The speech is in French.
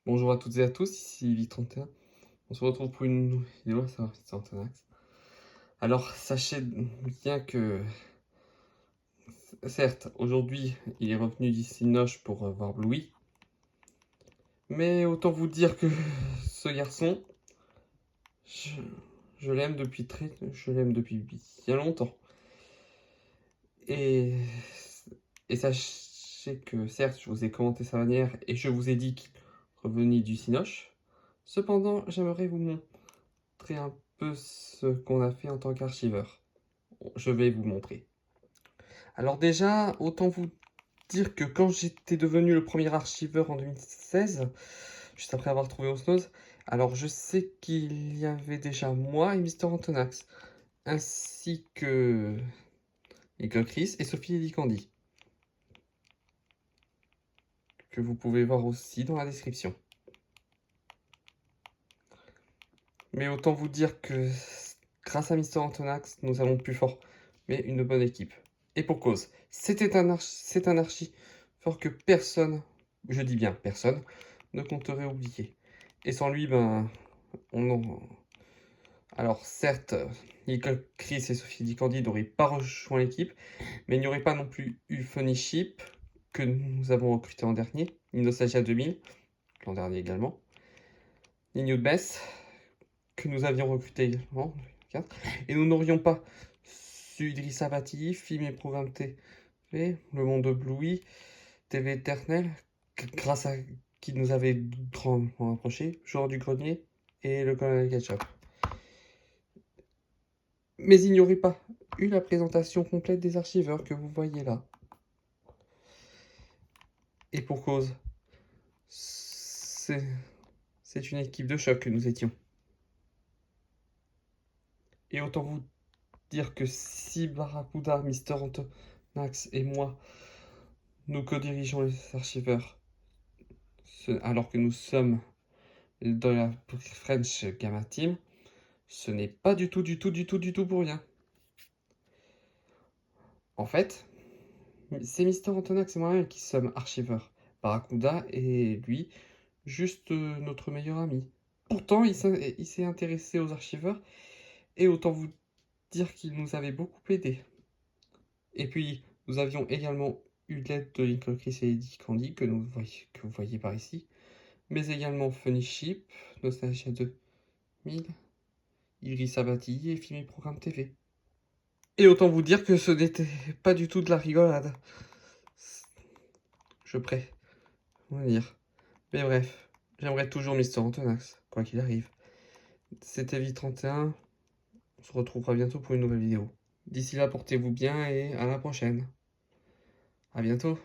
Bonjour à toutes et à tous, ici Vic31. On se retrouve pour une nouvelle vidéo, ça va, c'est Antonax. Alors, sachez bien que, certes, aujourd'hui, il est revenu d'ici Noche pour voir Bluey. Mais autant vous dire que ce garçon, je, je l'aime depuis bien longtemps. Et, et sachez que, certes, je vous ai commenté sa manière et je vous ai dit qu'il revenait du Cinoche. Cependant, j'aimerais vous montrer un peu ce qu'on a fait en tant qu'archiveur. Je vais vous montrer. Alors déjà, autant vous dire que quand j'étais devenu le premier archiveur en 2016, juste après avoir trouvé Osnose, alors je sais qu'il y avait déjà moi et Mister Antonax, ainsi que Eagle Chris et Sophie Elicandi, que vous pouvez voir aussi dans la description. Mais autant vous dire que grâce à Mister Antonax, nous allons plus fort, mais une bonne équipe. Et pour cause, c'est un archi fort que personne, je dis bien personne, ne compterait oublier. Et sans lui, ben, alors certes, Nicole Chris et Sophie Dicandi n'auraient pas rejoint l'équipe, mais il n'y aurait pas non plus eu Funny Ship, que nous avons recruté en dernier, ni Nostalgia 2000, l'an dernier également, ni New Bess, que nous avions recruté également, et nous n'aurions pas su Idrissa Bati, film et programme TV, Le Monde de Bluey, TV éternel, grâce à qui nous avait grandement rapprochés, Joueur du Grenier et le colonel Ketchup. Mais il n'y aurait pas eu la présentation complète des archiveurs que vous voyez là. Et pour cause, c'est une équipe de choc que nous étions. Et autant vous dire que si Barracuda, Mister Antonax et moi, nous co-dirigeons les archiveurs, alors que nous sommes dans la French Gamma Team, ce n'est pas du tout pour rien. En fait, c'est Mister Antonax et moi-même qui sommes archiveurs. Barracuda et lui, juste notre meilleur ami. Pourtant, il s'est intéressé aux archiveurs et autant vous dire qu'il nous avait beaucoup aidé. Et puis, nous avions également eu l'aide de Lincoln Chris et Eddie Candy que vous voyez par ici, mais également Funny Ship, Nostalgia 2000, Idriss Abati et Film et Programme TV. Et autant vous dire que ce n'était pas du tout de la rigolade. Je préfère dire. Mais bref, j'aimerais toujours Mister Antonax, quoi qu'il arrive. C'était Vic31, on se retrouvera bientôt pour une nouvelle vidéo. D'ici là, portez-vous bien et à la prochaine. À bientôt.